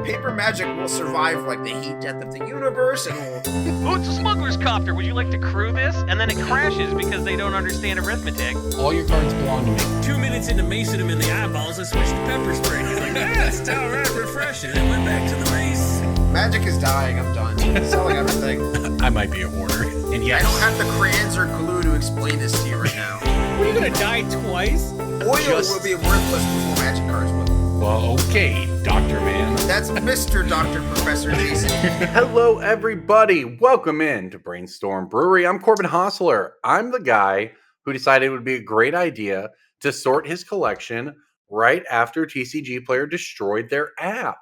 paper magic will survive like the heat death of the universe, and will... Oh, it's a smuggler's copter. Would you like to crew this? And then it crashes because they don't understand arithmetic. All your cards belong to me. 2 minutes into macing him in the eyeballs, I switched to pepper spray. He's like, it's all right, refreshing. And went back to the mace. Magic is dying. I'm done. Selling everything. I might be a hoarder. And yes, I don't have the crayons or glue to explain this to you right now. What, are you gonna die twice? Oil will be worthless before magic cards will. well, okay, Dr. Man. That's Mr. Dr. Professor Jason. Hello, everybody. Welcome in to Brainstorm Brewery. I'm Corbin Hostler. I'm the guy who decided it would be a great idea to sort his collection right after TCGPlayer destroyed their app.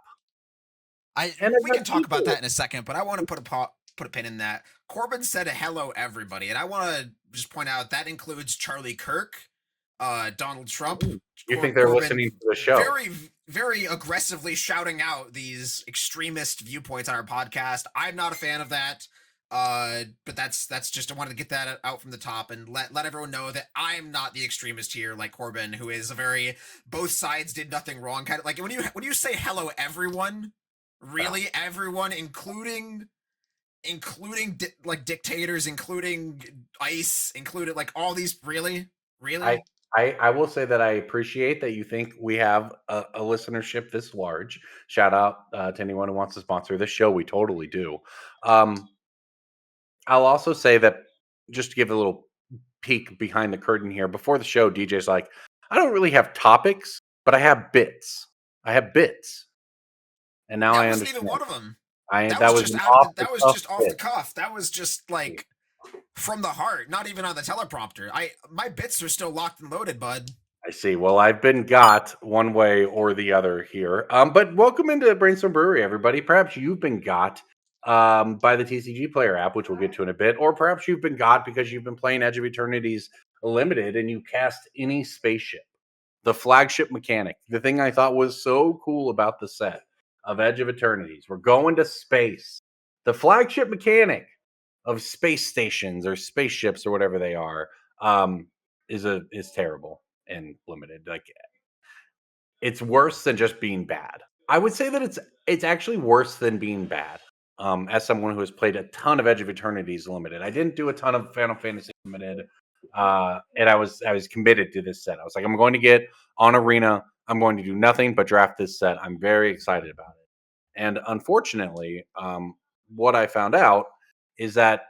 We can talk about that in a second, but I want to put a pin in that. Corbin said hello, everybody, and I want to just point out that includes Charlie Kirk, Donald Trump. You think they're listening to the show? Very, very aggressively shouting out these extremist viewpoints on our podcast. I'm not a fan of that, but that's just I wanted to get that out from the top and let everyone know that I'm not the extremist here, like Corbin, who is a very both sides did nothing wrong kind of like when you say hello, everyone. Really, everyone, including like dictators, including ICE, included like all these. Really. I will say that I appreciate that you think we have a listenership this large. Shout out to anyone who wants to sponsor this show. We totally do. I'll also say that just to give a little peek behind the curtain here, before the show, DJ's like, I don't really have topics, but I have bits. And now I understand. That wasn't even one of them. That was just off the cuff. That was just like from the heart, not even on the teleprompter. My bits are still locked and loaded, bud. I see. Well, I've been got one way or the other here. But welcome into Brainstorm Brewery, everybody. Perhaps you've been got by the TCGPlayer app, which we'll get to in a bit, or perhaps you've been got because you've been playing Edge of Eternities Limited and you cast any spaceship. The flagship mechanic, the thing I thought was so cool about the set of Edge of Eternities. We're going to space. The flagship mechanic of space stations or spaceships or whatever they are is terrible and limited. Like, it's worse than just being bad. I would say that it's actually worse than being bad. As someone who has played a ton of Edge of Eternities Limited, I didn't do a ton of Final Fantasy Limited, and I was committed to this set. I was like, I'm going to get on Arena. I'm going to do nothing but draft this set. I'm very excited about it. And unfortunately, what I found out is that,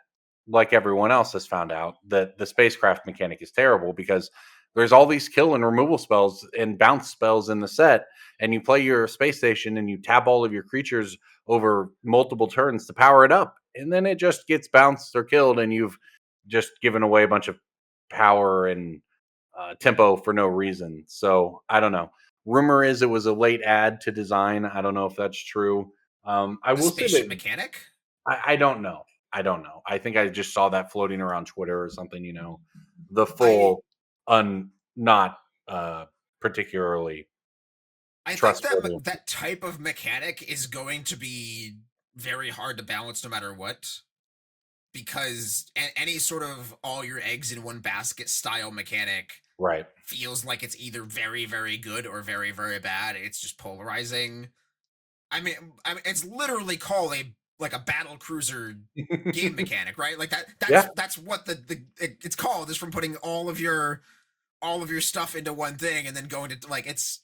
like everyone else has found out, that the spacecraft mechanic is terrible because there's all these kill and removal spells and bounce spells in the set, and you play your space station and you tap all of your creatures over multiple turns to power it up, and then it just gets bounced or killed, and you've just given away a bunch of power and tempo for no reason. So I don't know. Rumor is it was a late add to design. I don't know if that's true. I will say that mechanic. I don't know. I think I just saw that floating around Twitter or something. The full not particularly. I think that type of mechanic is going to be very hard to balance no matter what, because any sort of all your eggs in one basket style mechanic. Right. Feels like it's either very, very good or very, very bad. It's just polarizing. I mean, it's literally called a battle cruiser game mechanic, right? Like that's what it's called, is from putting all of your stuff into one thing and then going to like it's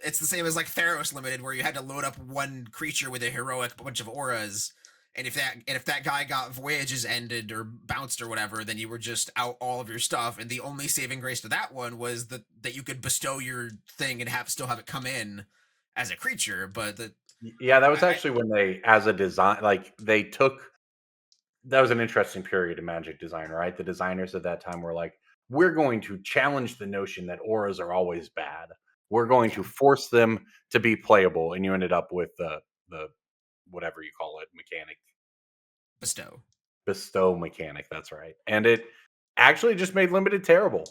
the same as like Theros Limited, where you had to load up one creature with a heroic bunch of auras. And if that guy got voyages ended or bounced or whatever, then you were just out all of your stuff. And the only saving grace to that one was that you could bestow your thing and still have it come in as a creature. But that was actually when they, as a design, like that was an interesting period in Magic design, right? The designers at that time were like, we're going to challenge the notion that auras are always bad. We're going to force them to be playable, and you ended up with the whatever you call it mechanic. Bestow mechanic, that's right. And it actually just made Limited terrible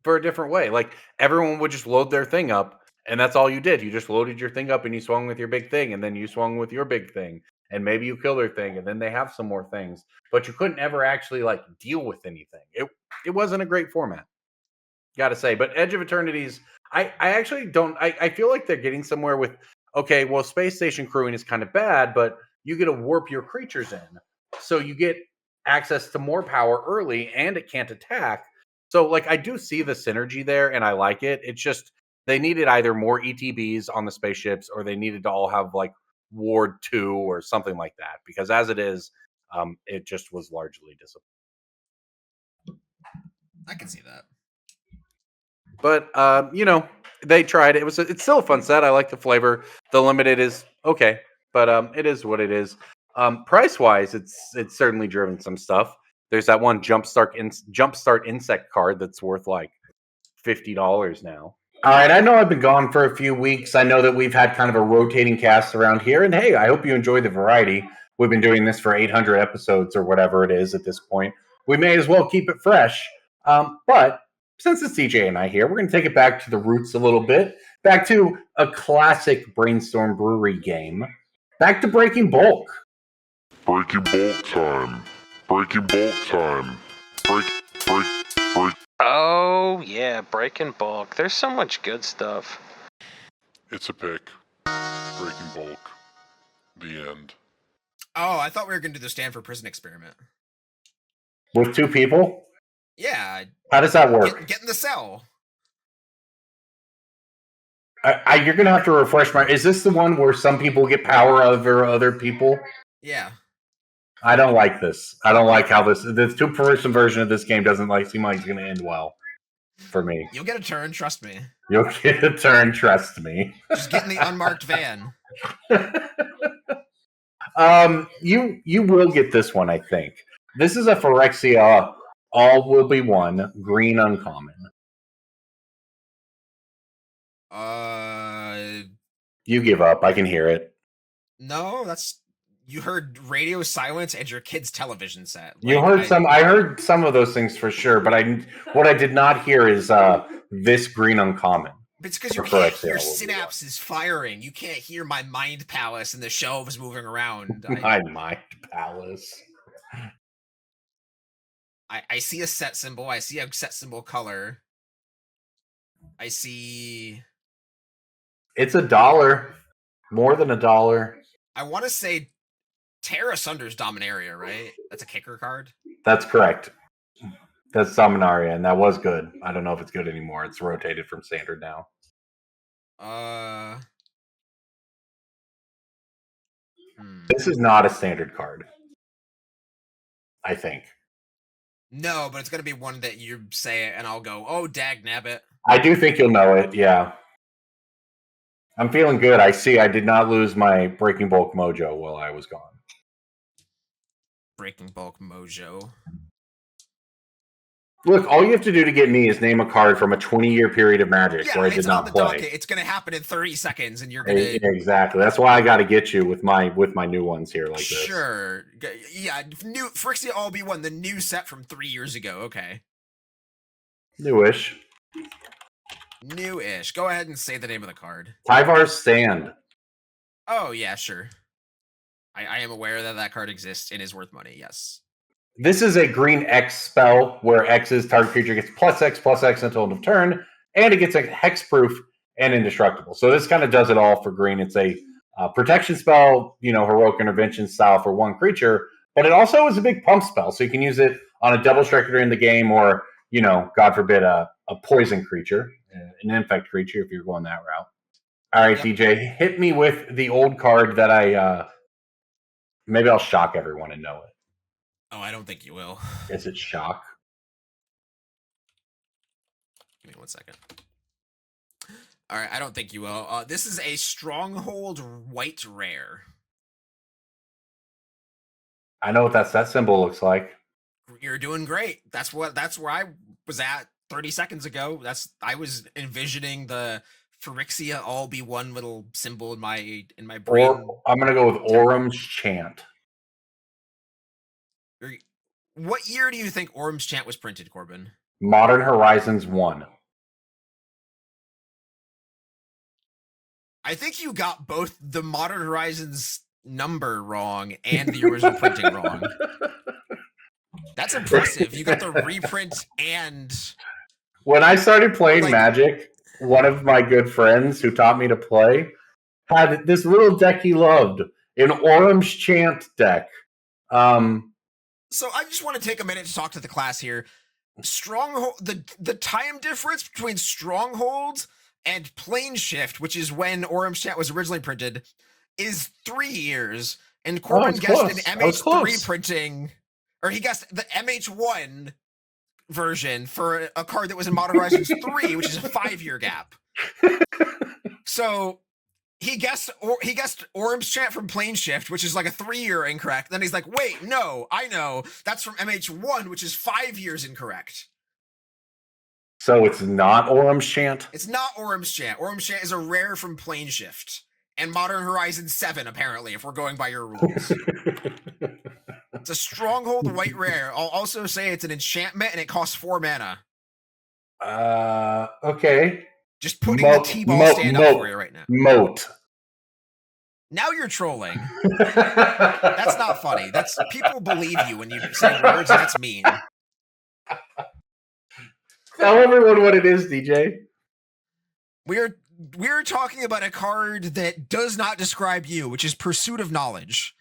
for a different way. Like, everyone would just load their thing up, and that's all you did. You just loaded your thing up and you swung with your big thing, and then you swung with your big thing, and maybe you kill their thing, and then they have some more things, but you couldn't ever actually like deal with anything. It wasn't a great format. Gotta say. But Edge of Eternities, I actually don't. I feel like they're getting somewhere with. Okay, well, space station crewing is kind of bad, but you get to warp your creatures in, so you get access to more power early, and it can't attack. So, like, I do see the synergy there, and I like it. It's just they needed either more ETBs on the spaceships, or they needed to all have like Ward 2 or something like that. Because as it is, it just was largely disappointing. I can see that. But they tried. It's still a fun set. I like the flavor. The limited is okay, but it is what it is. Price wise, it's certainly driven some stuff. There's that one Jumpstart Insect card that's worth like $50 now. All right, I know I've been gone for a few weeks. I know that we've had kind of a rotating cast around here, and hey, I hope you enjoy the variety. We've been doing this for 800 episodes or whatever it is at this point. We may as well keep it fresh. But since it's DJ and I here, we're going to take it back to the roots a little bit. Back to a classic Brainstorm Brewery game. Back to Breaking Bulk. Breaking bulk time. Breaking bulk time. Break. Oh, yeah, Breaking Bulk. There's so much good stuff. It's a pick. Breaking bulk. The end. Oh, I thought we were going to do the Stanford Prison Experiment. With 2 people? Yeah. How does that work? Get in the cell. You're going to have to refresh my... Is this the one where some people get power over other people? Yeah. I don't like this. I don't like how this 2-person version of this game doesn't seem like it's going to end well for me. You'll get a turn, trust me. You'll get a turn, trust me. Just get in the unmarked van. You will get this one, I think. This is a Phyrexia all will be one green uncommon. You give up. I can hear it. No, you heard radio silence and your kid's television set. You heard some. I heard some of those things for sure, but what I did not hear is this green uncommon. It's because you can't hear synapses firing. You can't hear my mind palace and the shelves moving around. My mind palace. I see a set symbol. I see a set symbol color. I see. It's $1. More than $1. I want to say Terra Sunder's Dominaria, right? That's a kicker card? That's correct. That's Dominaria, and that was good. I don't know if it's good anymore. It's rotated from standard now. This is not a standard card. I think. No, but it's going to be one that you say it, and I'll go, oh, dag nabbit. I do think you'll know it, yeah. I'm feeling good. I did not lose my Breaking Bulk mojo while I was gone. Breaking Bulk mojo. Look, all you have to do to get me is name a card from a 20-year period of Magic where I did not play. Docket. It's going to happen in 30 seconds, and you're going to... Exactly. That's why I got to get you with my new ones here like this. Sure. Yeah, new Phyrexia All Be One, the new set from 3 years ago. Okay. Newish. Newish. Go ahead and say the name of the card. Tyvar's Stand. Oh, yeah, sure. I am aware that card exists and is worth money, yes. This is a green X spell where X's target creature gets +X until end of turn, and it gets a hexproof and indestructible. So this kind of does it all for green. It's a protection spell, heroic intervention style for one creature, but it also is a big pump spell. So you can use it on a double striker in the game, or God forbid, a poison creature, an infect creature if you're going that route. All right, DJ, hit me with the old card that I maybe I'll shock everyone and know it. Oh, I don't think you will. Is it shock? Give me 1 second. All right, I don't think you will. This is a Stronghold white rare. I know what that symbol looks like. You're doing great. That's where I was at 30 seconds ago. I was envisioning the Phyrexia All Be One little symbol in my brain. I'm gonna go with Orum's Chant. What year do you think Orum's Chant was printed, Corbin? Modern Horizons 1. I think you got both the Modern Horizons number wrong and the original printing wrong. That's impressive. You got the reprint and When I started playing Like- Magic, one of my good friends who taught me to play had this little deck he loved, an Orange Chant deck. So I just want to take a minute to talk to the class here. Stronghold, the time difference between Stronghold and Plane Shift, which is when Orange Chant was originally printed, is 3 years. And Corbin it's guessed close. an I was MH3 close. printing, or he guessed the MH1 version for a card that was in Modern Horizons 3, which is a 5-year gap. So he guessed Orb's Chant from Plane Shift, which is like a 3-year incorrect. Then he's like, wait, no, I know. That's from MH1, which is 5 years incorrect. So it's not Orange Chant? It's not Orb's Chant. Orb's Chant is a rare from Plane Shift. And Modern Horizon 7, apparently, if we're going by your rules. It's a Stronghold white rare. I'll also say it's an enchantment and it costs 4 mana. Okay. Just putting the T-ball stand up for you right now. Moat. Now you're trolling. That's not funny. That's people believe you when you say words, and that's mean. Tell everyone what it is, DJ. We're talking about a card that does not describe you, which is Pursuit of Knowledge.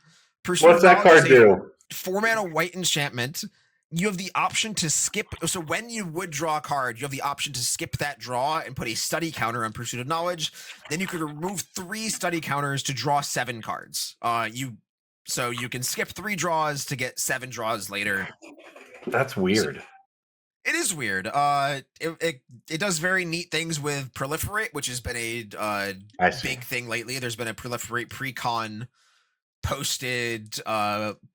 What's that card do? 4 mana white enchantment. You have the option to skip. So when you would draw a card, you have the option to skip that draw and put a study counter on Pursuit of Knowledge. Then you could remove 3 study counters to draw 7 cards. So you can skip 3 draws to get 7 draws later. That's weird. It is weird. It does very neat things with Proliferate, which has been a big thing lately. There's been a Proliferate precon posted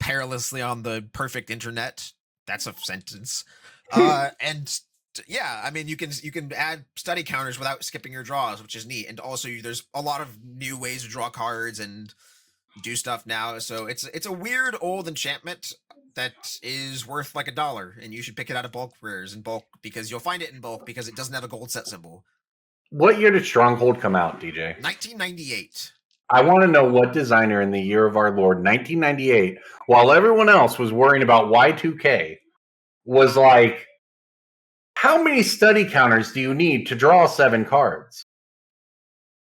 perilously on the perfect internet. That's a sentence. And yeah, I mean, you can add study counters without skipping your draws, which is neat. And also, there's a lot of new ways to draw cards and do stuff now. So it's a weird old enchantment that is worth like $1, and you should pick it out of bulk rares in bulk because you'll find it in bulk because it doesn't have a gold set symbol. What year did Stronghold come out, DJ? 1998. I want to know what designer in the year of our Lord, 1998, while everyone else was worrying about Y2K, was like, how many study counters do you need to draw 7 cards?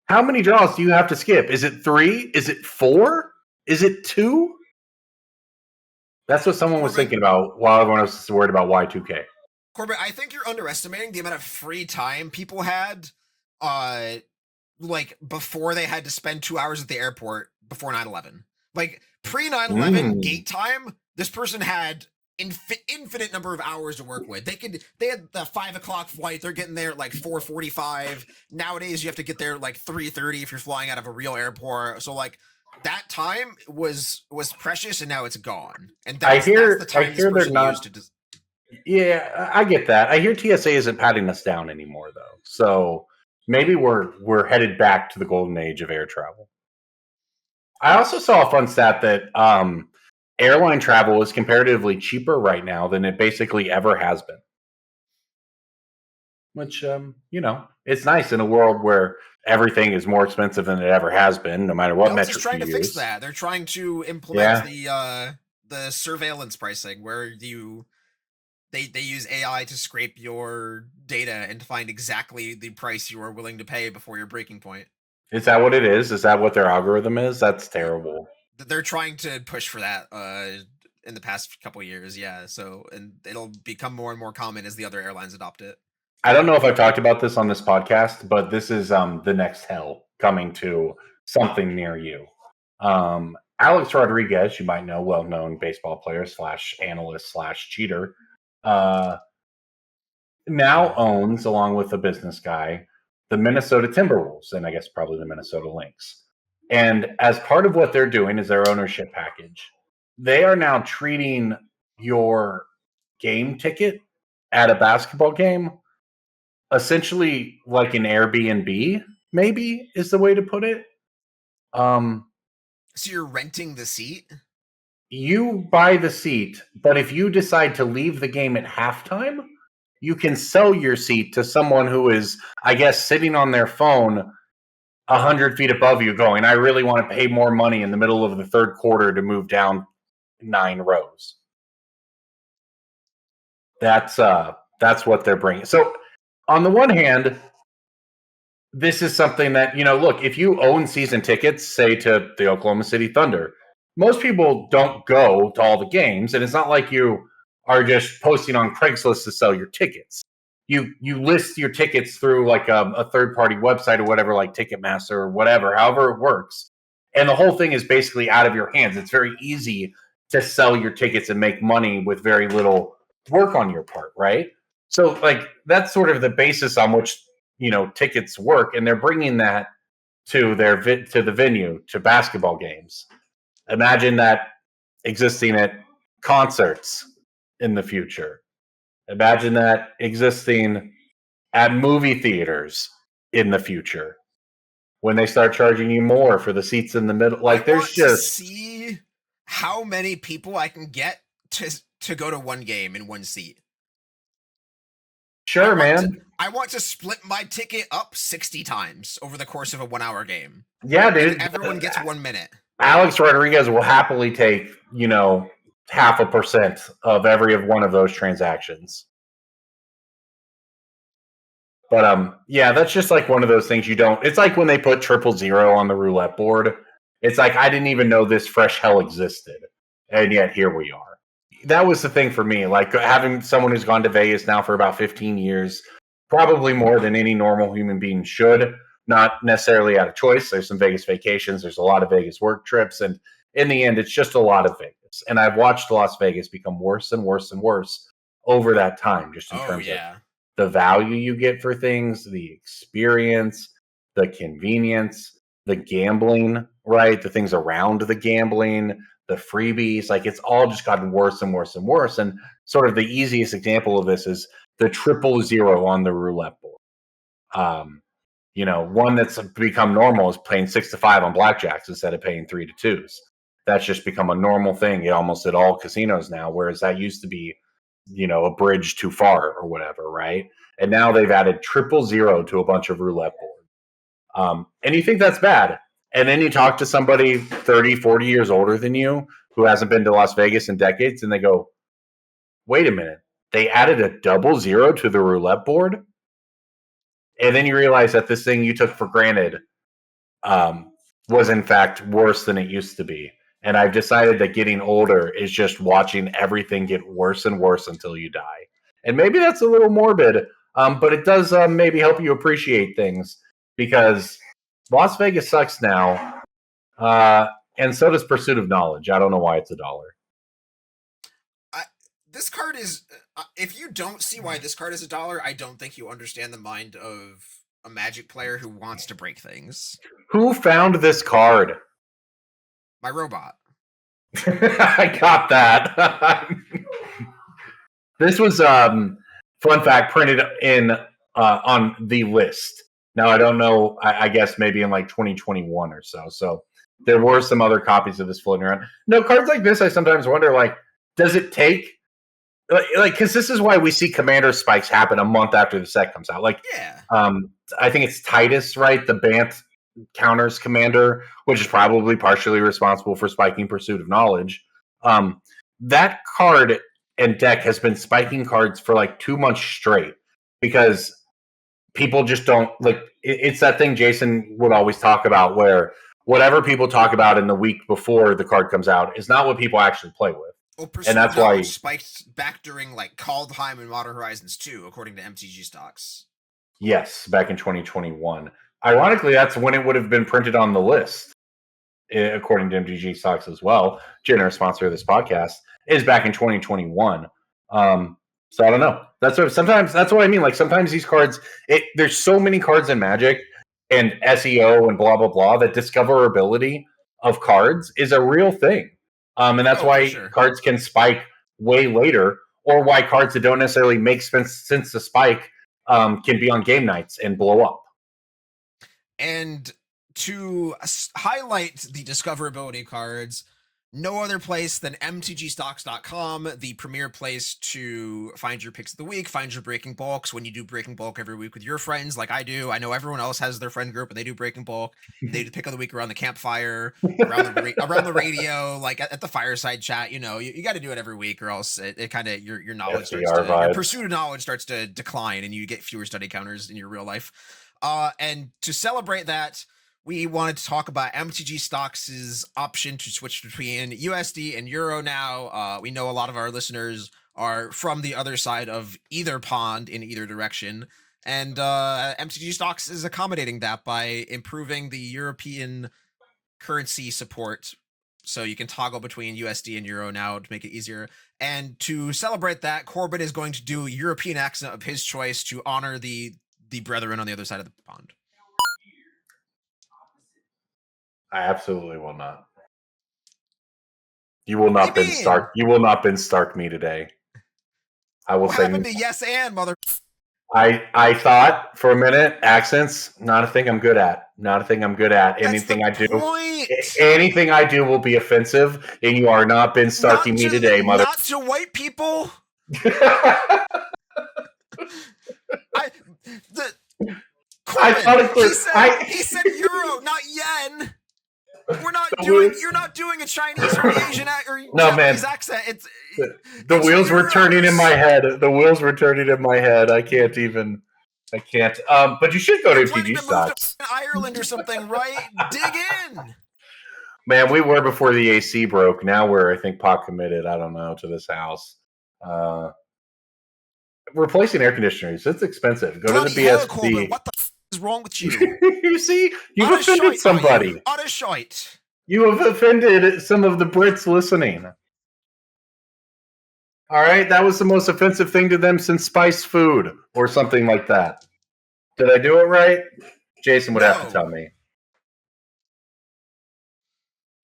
How many draws do you have to skip? Is it 3? Is it 4? Is it 2? That's what someone was thinking about while everyone else was worried about Y2K. Corbin, I think you're underestimating the amount of free time people had like before they had to spend 2 hours at the airport before 9/11. Like pre 9/11 gate time, this person had infinite number of hours to work with. They had the 5 o'clock flight. They're getting there at like 4:45. Nowadays, you have to get there at like 3:30 if you're flying out of a real airport. So like that time was precious, and now it's gone. And that's the time this person used to. Yeah, I get that. I hear TSA isn't patting us down anymore, though. So maybe we're headed back to the golden age of air travel. I also saw a fun stat that airline travel is comparatively cheaper right now than it basically ever has been. Which, it's nice in a world where everything is more expensive than it ever has been, no matter what metric you use. They're trying to fix that. They're trying to implement the surveillance pricing where they use AI to scrape your data and find exactly the price you are willing to pay before your breaking point. Is that what it is? Is that what their algorithm is? That's terrible. They're trying to push for that in the past couple of years, yeah. So, and it'll become more and more common as the other airlines adopt it. I don't know if I've talked about this on this podcast, but this is the next hell coming to something near you. Alex Rodriguez, you might know, well-known baseball player / analyst / cheater, now owns, along with a business guy, the Minnesota Timberwolves, and I guess probably the Minnesota Lynx. And as part of what they're doing is their ownership package. They are now treating your game ticket at a basketball game essentially like an Airbnb, maybe is the way to put it. So you're renting the seat? You buy the seat, but if you decide to leave the game at halftime, you can sell your seat to someone who is, I guess, sitting on their phone 100 feet above you going, I really want to pay more money in the middle of the third quarter to move down 9 rows. That's what they're bringing. So on the one hand, this is something that, look, if you own season tickets, say to the Oklahoma City Thunder, most people don't go to all the games, and it's not like you are just posting on Craigslist to sell your tickets. You list your tickets through like a third-party website or whatever, like Ticketmaster or whatever, however it works. And the whole thing is basically out of your hands. It's very easy to sell your tickets and make money with very little work on your part, right? So, like, that's sort of the basis on which tickets work, and they're bringing that to the venue, to basketball games. Imagine that existing at concerts in the future. Imagine that existing at movie theaters in the future when they start charging you more for the seats in the middle. Like, there's just see how many people I can get to go to one game in one seat. Sure, man. I want to split my ticket up 60 times over the course of a 1 hour game. Yeah, dude. And everyone gets 1 minute. Alex Rodriguez will happily take, 0.5% of every one of those transactions. But yeah, that's just like one of those things you don't. It's like when they put 000 on the roulette board. It's like, I didn't even know this fresh hell existed, and yet here we are. That was the thing for me, like having someone who's gone to Vegas now for about 15 years, probably more than any normal human being should, not necessarily out of choice. There's some Vegas vacations. There's a lot of Vegas work trips. And in the end, it's just a lot of Vegas. And I've watched Las Vegas become worse and worse and worse over that time, just in terms of the value you get for things, the experience, the convenience, the gambling, right? The things around the gambling, the freebies, like it's all just gotten worse and worse and worse. And sort of the easiest example of this is the 000 on the roulette board. One that's become normal is paying 6 to 5 on blackjacks instead of paying 3 to 2s. That's just become a normal thing almost at all casinos now, whereas that used to be, a bridge too far or whatever, right? And now they've added 000 to a bunch of roulette boards. And you think that's bad. And then you talk to somebody 30, 40 years older than you who hasn't been to Las Vegas in decades, and they go, wait a minute, they added a 00 to the roulette board? And then you realize that this thing you took for granted was in fact worse than it used to be. And I've decided that getting older is just watching everything get worse and worse until you die. And maybe that's a little morbid, but it does maybe help you appreciate things, because Las Vegas sucks now, and so does Pursuit of Knowledge. I don't know why it's $1. This card is... if you don't see why this card is $1, I don't think you understand the mind of a Magic player who wants to break things. Who found this card? My robot. I got that. This was, fun fact, printed in on the list. Now, I don't know, I guess maybe in like 2021 or so. So there were some other copies of this floating around. No, cards like this, I sometimes wonder, like, does it take... Like, because this is why we see Commander spikes happen a month after the set comes out. Like, I think it's Titus, right? The Bant counters Commander, which is probably partially responsible for spiking Pursuit of Knowledge. That card and deck has been spiking cards for like 2 months straight, because people just don't, like, it's that thing Jason would always talk about, where whatever people talk about in the week before the card comes out is not what people actually play with. Well, and that's why spiked back during like Kaldheim and Modern Horizons 2, according to MTGstocks. Yes, back in 2021. Ironically, that's when it would have been printed on the list, according to MTGstocks as well. Generous sponsor of this podcast, is back in 2021. So I don't know. That's what I mean. Like, sometimes these cards, there's so many cards in Magic and SEO and blah blah blah that discoverability of cards is a real thing. And that's why cards can spike way later, or why cards that don't necessarily make sense to spike can be on game nights and blow up. And to highlight the discoverability cards, no other place than MTGstocks.com, the premier place to find your picks of the week, find your breaking bulks. When you do breaking bulk every week with your friends, like I do, I know everyone else has their friend group and they do breaking bulk. They do pick of the week around the campfire, around the radio, like at the fireside chat. You know, you got to do it every week, or else it kind of your knowledge starts to, your pursuit of knowledge starts to decline, and you get fewer study counters in your real life. And to celebrate that, we wanted to talk about MTG Stocks' option to switch between USD and Euro now. We know a lot of our listeners are from the other side of either pond in either direction. And MTG Stocks is accommodating that by improving the European currency support. So you can toggle between USD and Euro now to make it easier. And to celebrate that, Corbin is going to do a European accent of his choice to honor the brethren on the other side of the pond. I absolutely will not. You will not Ben Stark. You will not Ben Stark me today. I will what say. Happened to yes and mother? I thought for a minute accents not a thing I'm good at. Not a thing I'm good at. Anything I do, anything I do will be offensive, and you are not Ben Starking me today, mother. Not to white people. Corbin, he said euro, not yen. We're not doing. You're not doing a Chinese or Asian or Japanese accent. It's the wheels were turning in my head. The wheels were turning in my head. I can't. But you should go to MTG Stocks. Ireland or something, right? Dig in. Man, we were before the AC broke. Now we're, I think, pot committed. I don't know, to this house. Replacing air conditioners, it's expensive. Go to the BSB. Corbin, what the is wrong with you? You see, you've offended somebody. Utter shite. You have offended some of the Brits listening. All right, that was the most offensive thing to them since spiced food or something like that. Did I do it right? Jason would have to tell me.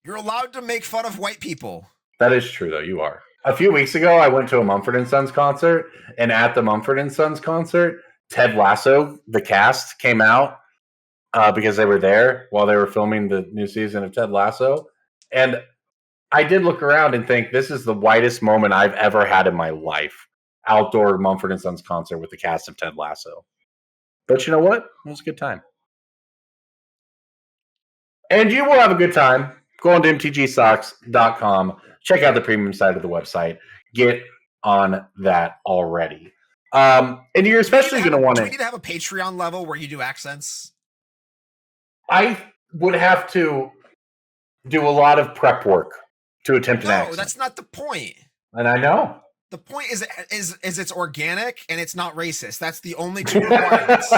You're allowed to make fun of white people. That is true, though. You are. A few weeks ago, I went to a Mumford & Sons concert, and at the Mumford & Sons concert, Ted Lasso, the cast, came out because they were there while they were filming the new season of Ted Lasso. And I did look around and think, this is the whitest moment I've ever had in my life. Outdoor Mumford & Sons concert with the cast of Ted Lasso. But you know what? It was a good time. And you will have a good time. Go on to MTGstocks.com. Check out the premium side of the website. Get on that already. And you're especially going to want to... Do we need to have a Patreon level where you do accents? I would have to do a lot of prep work to attempt an accent. No, that's not the point. And I know. The point is it's organic and it's not racist. That's the only two requirements.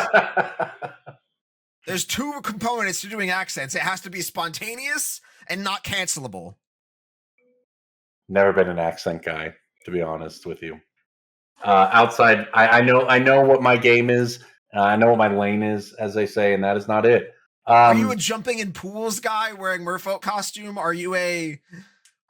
There's two components to doing accents. It has to be spontaneous and not cancelable. Never been an accent guy, to be honest with you. Outside, I know what my game is. I know what my lane is, as they say, and that is not it. Are you a jumping in pools guy wearing merfolk costume? Are you a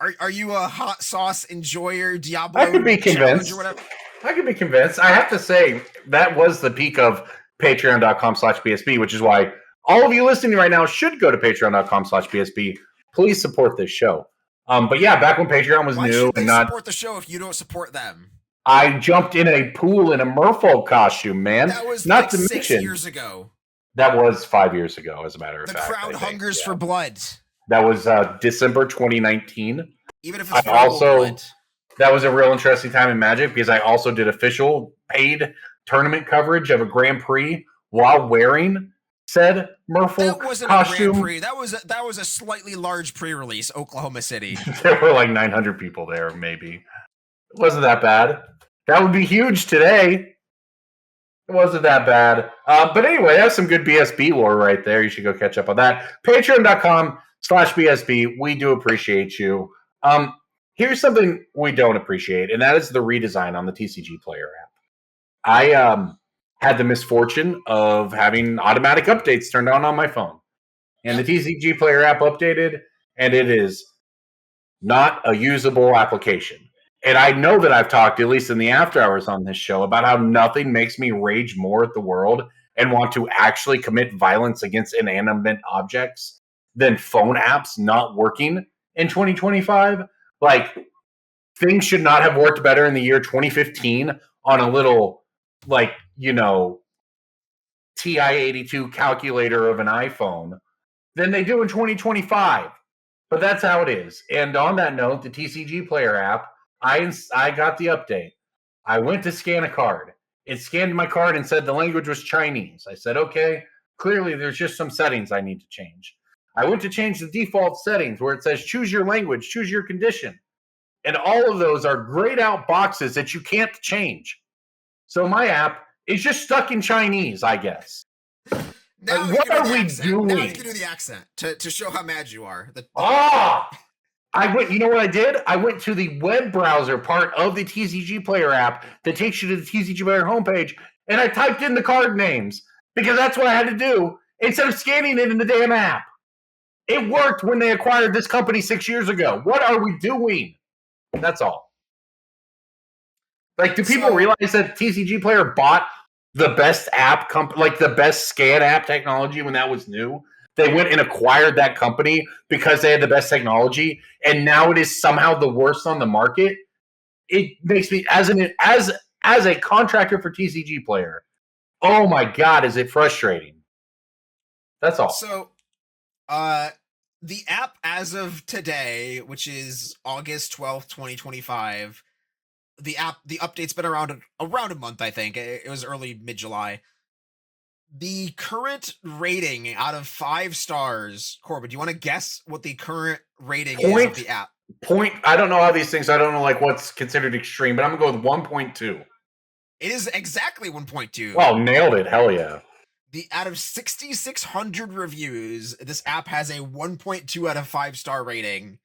hot sauce enjoyer, Diablo? I could be convinced. Or whatever? I could be convinced. I have to say that was the peak of patreon.com/BSB, which is why all of you listening right now should go to patreon.com/BSB. Please support this show. But yeah, back when Patreon was new and not support the show if you don't support them. I jumped in a pool in a merfolk costume, man. That was not like to 6 mention, years ago. That was 5 years ago, as a matter of fact. The crowd hungers for blood. That was December 2019. Even if it's blood. That was a real interesting time in Magic because I also did official paid tournament coverage of a Grand Prix while wearing said merfolk costume. A Grand Prix. That was a slightly large pre-release, Oklahoma City. There were like 900 people there, maybe. It wasn't that bad. That would be huge today. It wasn't that bad. But anyway, that's some good BSB lore right there. You should go catch up on that. Patreon.com/BSB. We do appreciate you. Here's something we don't appreciate, and that is the redesign on the TCGPlayer app. I had the misfortune of having automatic updates turned on my phone. And the TCGPlayer app updated, and it is not a usable application. And I know that I've talked, at least in the after hours on this show, about how nothing makes me rage more at the world and want to actually commit violence against inanimate objects than phone apps not working in 2025. Like, things should not have worked better in the year 2015 on a little, like, TI-82 calculator of an iPhone than they do in 2025. But that's how it is. And on that note, the TCGPlayer app, I got the update. I went to scan a card. It scanned my card and said the language was Chinese. I said, okay, clearly there's just some settings I need to change. I went to change the default settings where it says choose your language, choose your condition. And all of those are grayed out boxes that you can't change. So my app is just stuck in Chinese, I guess. Now what are we doing? Now you can do the accent to show how mad you are. I went, you know what I did? I went to the web browser part of the TCGPlayer app that takes you to the TCGPlayer homepage, and I typed in the card names because that's what I had to do instead of scanning it in the damn app. It worked when they acquired this company 6 years ago. What are we doing? That's all. Like, do people realize that TCGPlayer bought the best app like the best scan app technology when that was new? They went and acquired that company because they had the best technology, and now it is somehow the worst on the market. It makes me, as a contractor for TCGPlayer, oh my god, is it frustrating? That's all. So, the app as of today, which is August 12th, 2025, the update's been around a month, I think. It was early mid-July. The current rating out of 5 stars, Corbin, do you want to guess what the current rating is of the app? I don't know how these things, I don't know like what's considered extreme, but I'm going to go with 1.2. It is exactly 1.2. Oh, nailed it. Hell yeah. Out of 6,600 reviews, this app has a 1.2 out of 5-star rating.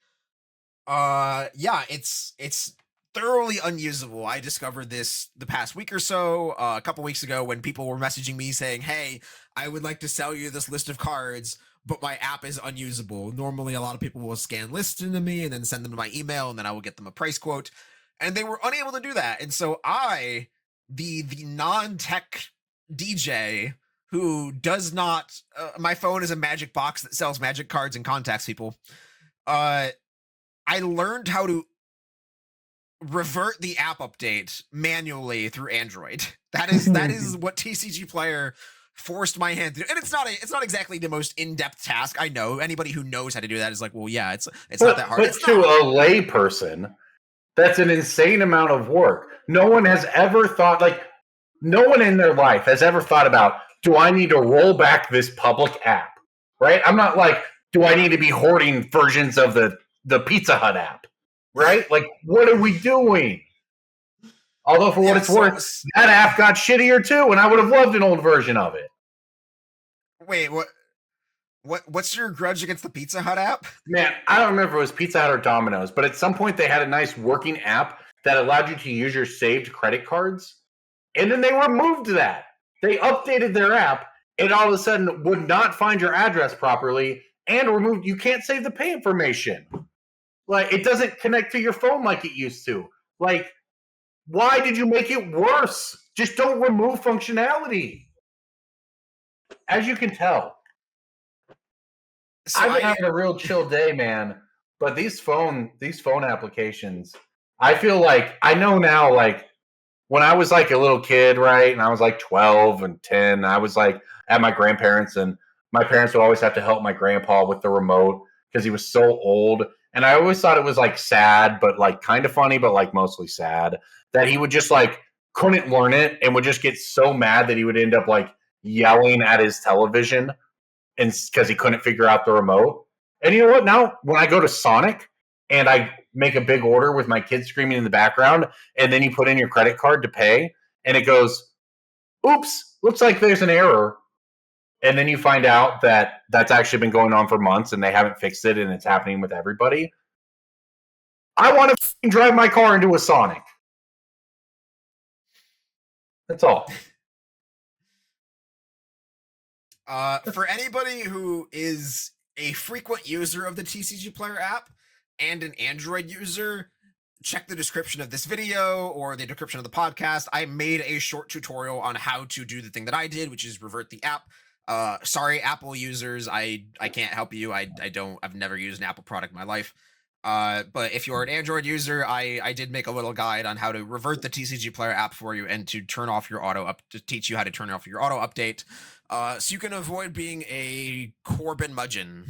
Yeah, it's thoroughly unusable. I discovered this the past week or so, a couple weeks ago, when people were messaging me saying, hey, I would like to sell you this list of cards, but my app is unusable. Normally, a lot of people will scan lists into me and then send them to my email, and then I will get them a price quote. And they were unable to do that. And so I, the non-tech DJ who does not, my phone is a magic box that sells magic cards and contacts people. I learned how to revert the app update manually through Android. That is what TCGPlayer forced my hand to do. And it's not exactly the most in-depth task. I know anybody who knows how to do that is like, well, yeah, it's not that hard. But to a lay person, that's an insane amount of work. No one has ever thought, like, no one in their life has ever thought about, do I need to roll back this public app? Right? I'm not like, do I need to be hoarding versions of the Pizza Hut app? Right? Like, what are we doing? Although, for what it's worth, that app got shittier too, and I would have loved an old version of it. Wait, what's your grudge against the Pizza Hut app? Man, I don't remember if it was Pizza Hut or Domino's, but at some point they had a nice working app that allowed you to use your saved credit cards, and then they removed that. They updated their app, and all of a sudden would not find your address properly, and removed. You can't save the pay information. Like, it doesn't connect to your phone like it used to. Like, why did you make it worse? Just don't remove functionality. As you can tell, I've been having a real chill day, man. But these phone applications, I feel like I know now. Like, when I was like a little kid, right, and I was like 12 and 10, I was like at my grandparents', and my parents would always have to help my grandpa with the remote because he was so old. And I always thought it was like sad, but like kind of funny, but like mostly sad, that he would just like couldn't learn it and would just get so mad that he would end up like yelling at his television and because he couldn't figure out the remote. And you know what? Now when I go to Sonic and I make a big order with my kids screaming in the background, and then you put in your credit card to pay, and it goes, oops, looks like there's an error. And then you find out that that's actually been going on for months and they haven't fixed it, and it's happening with everybody. I want to drive my car into a Sonic. That's all. For anybody who is a frequent user of the TCGPlayer app and an Android user, check the description of this video or the description of the podcast. I made a short tutorial on how to do the thing that I did, which is revert the app. Sorry, Apple users, I can't help you. I've never used an Apple product in my life. But if you're an Android user, I did make a little guide on how to revert the TCGPlayer app for you and to turn off your to teach you how to turn off your auto update, so you can avoid being a Corbin Mudgeon.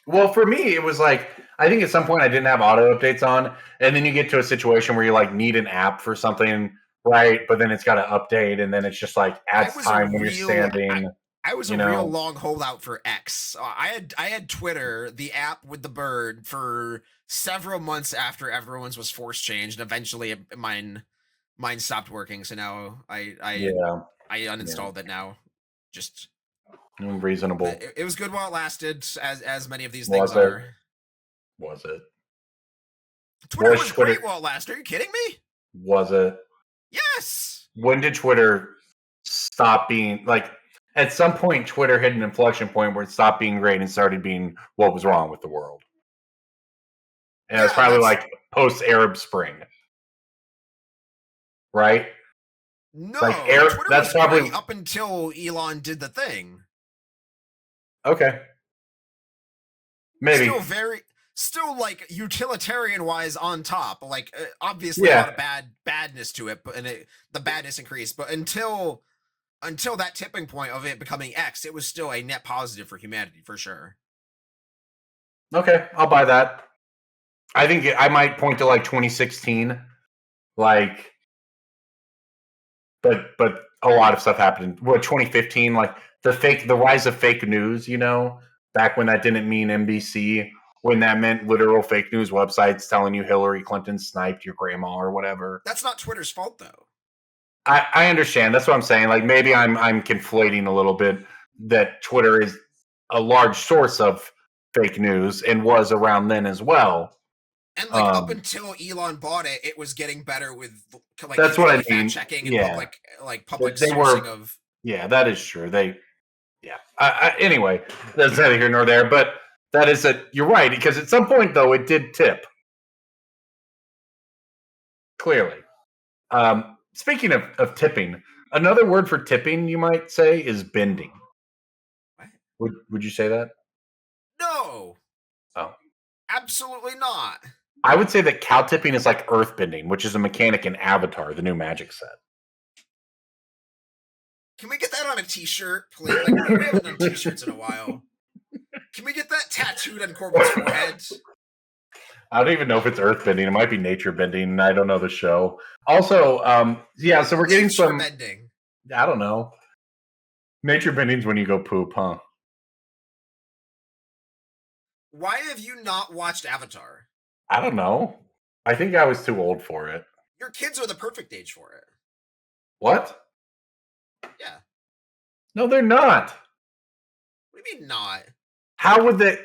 Well, for me, it was like, I think at some point I didn't have auto updates on, and then you get to a situation where you like need an app for something, right? But then it's got to update, and then it's just like adds time when you're standing. I was a real long holdout for X. I had Twitter, the app with the bird, for several months after everyone's was force changed, and eventually mine stopped working. So now I uninstalled it now. Just reasonable. It was good while it lasted, as many of these things are. Was it? Twitter was great while it lasted. Are you kidding me? Was it? Yes. When did Twitter stop being like? At some point, Twitter hit an inflection point where it stopped being great and started being what was wrong with the world. And it's probably like post-Arab Spring, right? No, like Twitter that's was probably great up until Elon did the thing. Okay, maybe still like utilitarian-wise on top. Like obviously a lot of badness to it, but the badness increased. But until that tipping point of it becoming X, it was still a net positive for humanity, for sure. Okay, I'll buy that. I think I might point to like 2016, like, but a lot of stuff happened. 2015, like the rise of fake news. You know, back when that didn't mean NBC, when that meant literal fake news websites telling you Hillary Clinton sniped your grandma or whatever. That's not Twitter's fault, though. I understand. That's what I'm saying. Like maybe I'm conflating a little bit that Twitter is a large source of fake news and was around then as well. And like up until Elon bought it, it was getting better with like that's what I mean. Checking and public sourcing of. Yeah, that is true. Anyway, that's neither here nor there. But that is you're right, because at some point though it did tip. Clearly. Speaking of tipping, another word for tipping, you might say, is bending. What? Would you say that? No. Oh. Absolutely not. I would say that cow tipping is like earthbending, which is a mechanic in Avatar, the new Magic set. Can we get that on a t-shirt, please? Like, we haven't done t-shirts in a while. Can we get that tattooed on Corbin's forehead? I don't even know if it's earthbending. It might be nature bending. I don't know the show. Also, so we're getting some bending. I don't know. Nature bending's when you go poop, huh? Why have you not watched Avatar? I don't know. I think I was too old for it. Your kids are the perfect age for it. What? Yeah. No, they're not. What do you mean not? How would they?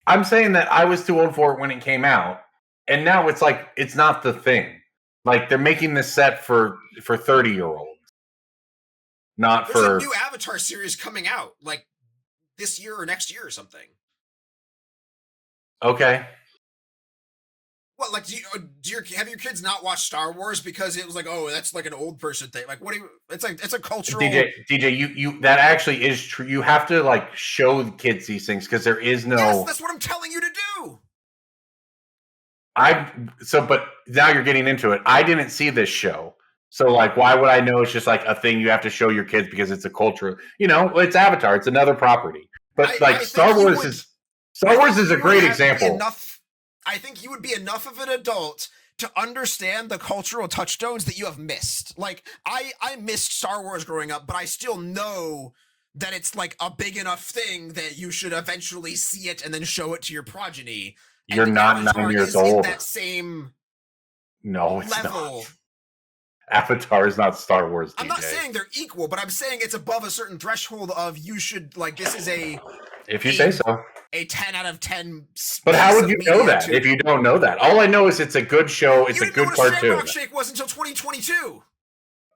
I'm saying that I was too old for it when it came out, and now it's like it's not the thing. Like they're making this set for 30-year-olds, not There's for. a new Avatar series coming out like this year or next year or something. Okay. What, like, have your kids not watched Star Wars because it was like, oh, that's like an old person thing? Like, what do you? It's a cultural. DJ, you that actually is true. You have to like show the kids these things because there is no. Yes, that's what I'm telling you to do. But now you're getting into it. I didn't see this show, so like, why would I know? It's just like a thing you have to show your kids because it's a culture. You know, it's Avatar. It's another property, but Star Wars is a great example. I think you would be enough of an adult to understand the cultural touchstones that you have missed. Like, I missed Star Wars growing up, but I still know that it's like a big enough thing that you should eventually see it and then show it to your progeny. You're not 9 years old. In that same it's level. Not. Avatar is not Star Wars. DJ. I'm not saying they're equal, but I'm saying it's above a certain threshold of you should like. This is if you say so. A 10 out of 10. But how would you know that if you don't know that? All I know is it's a good show. It's a good cartoon. Shamrock Shake was until 2022.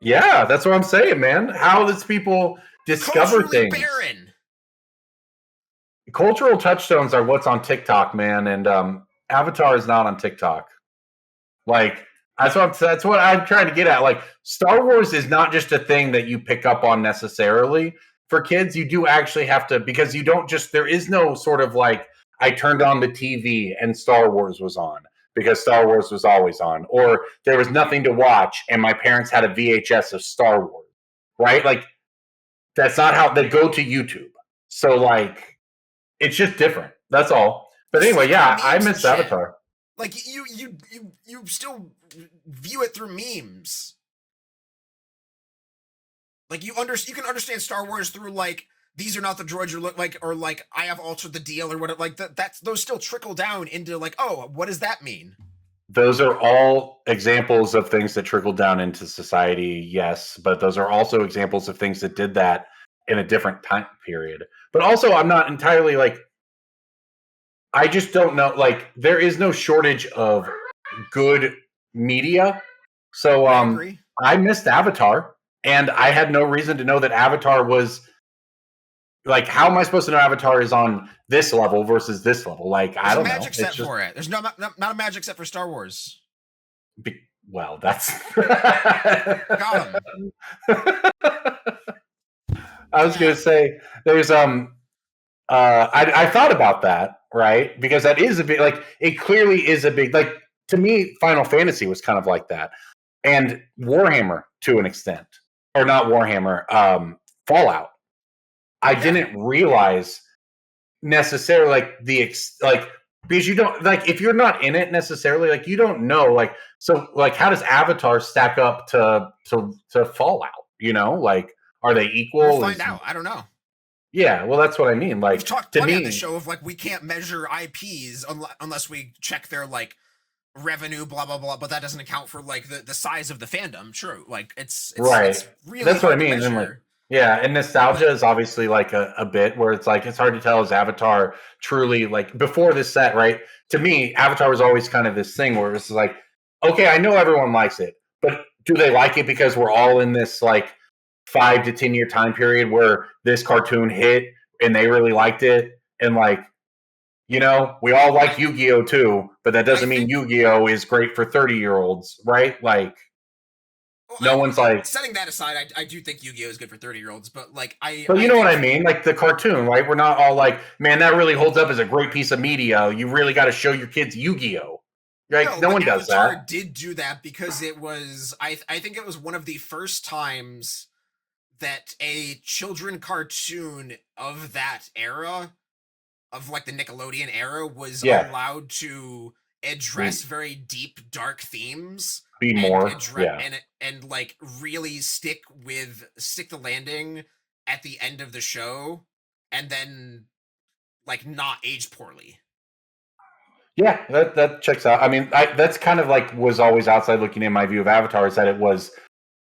Yeah, that's what I'm saying, man. How does people discover things? Barren. Cultural touchstones are what's on TikTok, man, and Avatar is not on TikTok. Like that's what I'm trying to get at. Like Star Wars is not just a thing that you pick up on necessarily. For kids, you do actually have to, because you don't just, there is no sort of like I turned on the TV and Star Wars was on because Star Wars was always on, or there was nothing to watch and my parents had a VHS of Star Wars, right? Like, that's not how they go to YouTube. So, like, it's just different. That's all. But anyway, yeah, I miss Avatar. Like, you still view it through memes. Like, you can understand Star Wars through, like, these are not the droids you look like, or like, I have altered the deal, or whatever. Like, those still trickle down into, like, oh, what does that mean? Those are all examples of things that trickle down into society, yes, but those are also examples of things that did that in a different time period. But also, I'm not entirely, like, I just don't know, like, there is no shortage of good media. So I missed Avatar, and I had no reason to know that Avatar was, like, how am I supposed to know Avatar is on this level versus this level? Like, I don't know. There's a magic set for it. There's not a magic set for Star Wars. Well, that's Got him. I was gonna say there's I thought about that, right? Because that is a big, like, it clearly is a big, like, to me, Final Fantasy was kind of like that. And Warhammer to an extent. Or not Warhammer, Fallout. I didn't realize necessarily, like, because you don't, like, if you're not in it necessarily, like, you don't know, like, so, like, how does Avatar stack up to Fallout? You know, like, are they equal? We'll find out. I don't know. Yeah, well, that's what I mean. Like, we've talked plenty on the show of, like, we can't measure IPs unless we check their, like, revenue, blah blah blah. But that doesn't account for, like, the size of the fandom. True, like, it's right. It's really that's what I mean. And, like, yeah, and nostalgia is obviously, like, a bit where it's like it's hard to tell is Avatar truly, like, before this set, right? To me, Avatar was always kind of this thing where it's like, okay, I know everyone likes it, but do they like it because we're all in this, like, 5 to 10 year time period where this cartoon hit and they really liked it, and, like, you know, we all like Yu-Gi-Oh too, but that doesn't mean Yu-Gi-Oh is great for 30-year-olds, right? Like, no one's like, setting that aside, I do think Yu-Gi-Oh is good for 30-year-olds, but, like, but you know what I mean? Like, the cartoon, right? We're not all like, man, that really holds up as a great piece of media. You really got to show your kids Yu-Gi-Oh. Like, no one does that. Avatar did do that because it was, I think it was one of the first times that a children cartoon of that era, of, like, the Nickelodeon era, was allowed to address very deep, dark themes. Be more, and like, really stick the landing at the end of the show, and then, like, not age poorly. Yeah, that checks out. I mean, that's kind of, like, was always outside looking in my view of Avatar, is that it was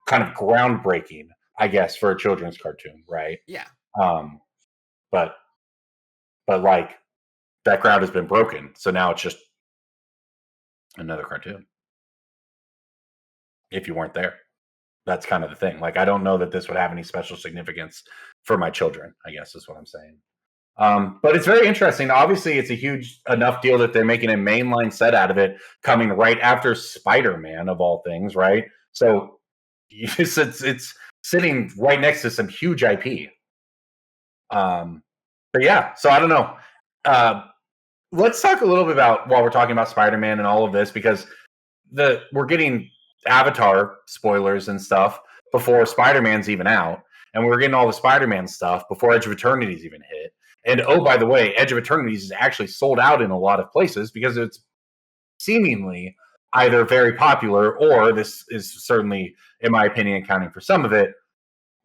kind of groundbreaking, I guess, for a children's cartoon, right? Yeah. But like, that ground has been broken, so now it's just another cartoon. If you weren't there, that's kind of the thing. Like, I don't know that this would have any special significance for my children, I guess is what I'm saying. But it's very interesting. Obviously, it's a huge enough deal that they're making a mainline set out of it, coming right after Spider-Man, of all things, right? So it's sitting right next to some huge IP. But yeah, so I don't know. Let's talk a little bit about, while we're talking about Spider-Man and all of this, because we're getting Avatar spoilers and stuff before Spider-Man's even out, and we're getting all the Spider-Man stuff before Edge of Eternities even hit. And oh, by the way, Edge of Eternities is actually sold out in a lot of places because it's seemingly either very popular, or this is certainly, in my opinion, accounting for some of it,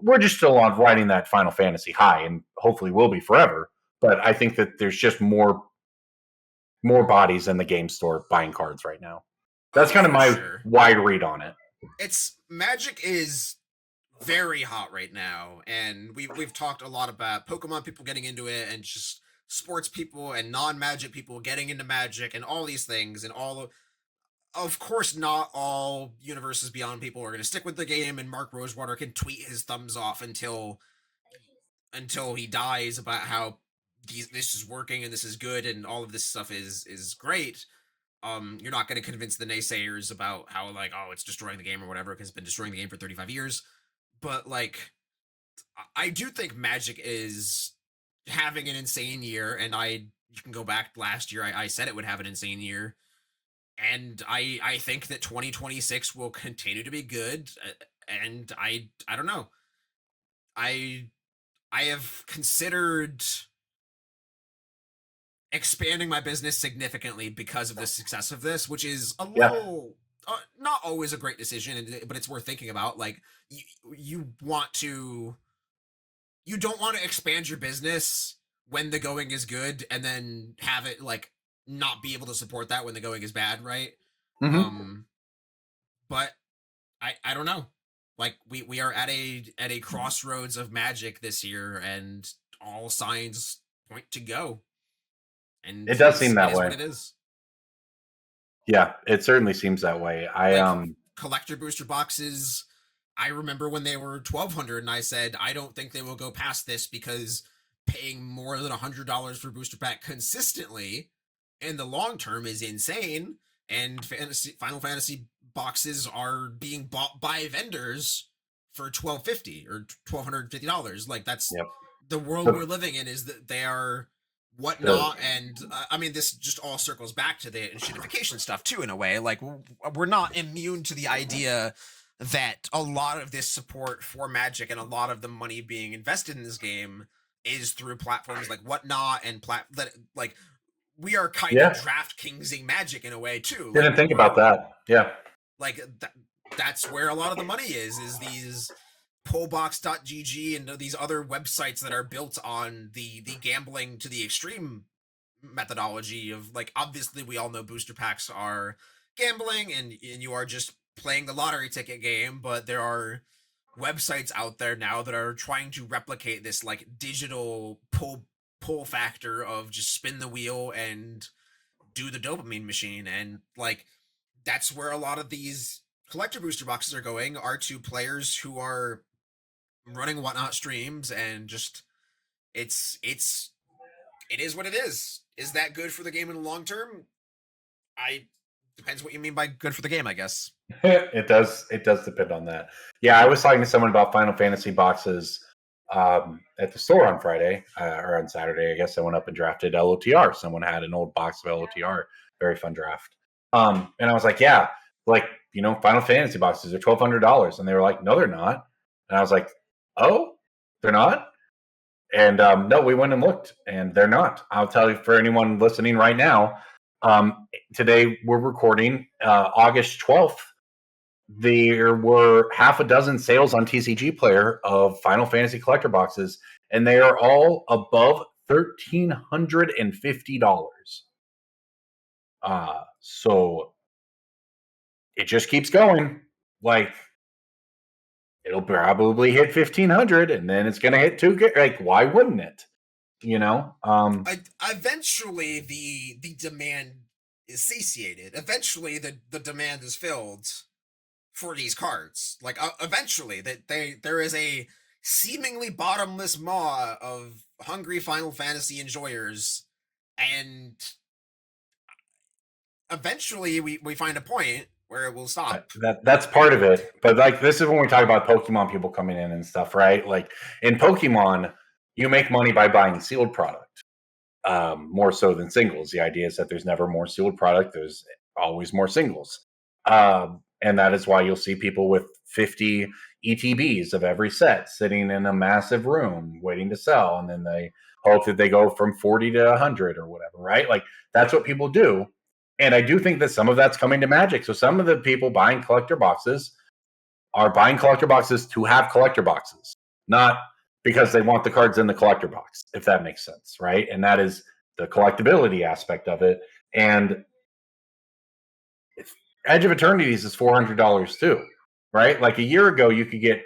we're just still on riding that Final Fantasy high, and hopefully will be forever. But I think that there's just more bodies in the game store buying cards right now. That's kind of my wide read on it. Magic is very hot right now, and we've talked a lot about Pokemon people getting into it, and just sports people and non-Magic people getting into Magic, and all these things, and of course, not all Universes Beyond people are going to stick with the game, and Mark Rosewater can tweet his thumbs off until he dies about how this is working and this is good and all of this stuff is great. You're not going to convince the naysayers about how, like, oh, it's destroying the game or whatever, because it's been destroying the game for 35 years. But, like, I do think Magic is having an insane year, and you can go back last year. I said it would have an insane year. And I think that 2026 will continue to be good. And I don't know. I have considered expanding my business significantly because of the success of this, which is a little not always a great decision, but it's worth thinking about. Like you don't want to expand your business when the going is good and then have it like not be able to support that when the going is bad, right? But I don't know. Like we are at a crossroads of Magic this year, and all signs point to go. And it does seem that way. What it is. Yeah, it certainly seems that way. Collector booster boxes. I remember when they were $1,200, and I said I don't think they will go past this because paying more than $100 for booster pack consistently in the long term is insane. And Final Fantasy boxes are being bought by vendors for $1,250 or $1,250. Like that's the world we're living in. Is that they are whatnot, and I mean this just all circles back to the shitification stuff too. In a way, like we're not immune to the idea that a lot of this support for Magic and a lot of the money being invested in this game is through platforms like Whatnot and like we are kind of DraftKingsing Magic in a way too. Didn't think about that. Yeah. Like that's where a lot of the money is these pullbox.gg and these other websites that are built on the gambling to the extreme methodology of, like, obviously we all know booster packs are gambling and you are just playing the lottery ticket game, but there are websites out there now that are trying to replicate this like digital pull factor of just spin the wheel and do the dopamine machine. And like that's where a lot of these collector booster boxes are going, are to players who are running Whatnot streams, and just it is what it is. Is that good for the game in the long term? Depends what you mean by good for the game, I guess. It does depend on that. Yeah, I was talking to someone about Final Fantasy boxes at the store on Friday or on Saturday. I guess I went up and drafted LOTR. Someone had an old box of LOTR. Very fun draft. And I was like, yeah, like, you know, Final Fantasy boxes are $1,200. And they were like, no, they're not. And I was like, oh, they're not? And no, we went and looked, and they're not. I'll tell you, for anyone listening right now, today we're recording August 12th. There were half a dozen sales on TCGPlayer of Final Fantasy collector boxes, and they are all above $1,350. So it just keeps going. Like, it'll probably hit 1,500, and then it's going to hit 2K. Like, why wouldn't it? You know? Eventually, the demand is satiated. Eventually, the demand is filled for these cards. Like, eventually, there is a seemingly bottomless maw of hungry Final Fantasy enjoyers, and eventually we find a point where it will stop. That's part of it. But like, this is when we talk about Pokemon people coming in and stuff, right? Like in Pokemon, you make money by buying sealed product, more so than singles. The idea is that there's never more sealed product. There's always more singles. And that is why you'll see people with 50 ETBs of every set sitting in a massive room waiting to sell. And then they hope that they go from 40 to 100 or whatever, right? Like that's what people do. And I do think that some of that's coming to Magic. So some of the people buying collector boxes are buying collector boxes to have collector boxes, not because they want the cards in the collector box, if that makes sense, right? And that is the collectability aspect of it. And Edge of Eternities is $400 too, right? Like a year ago, you could get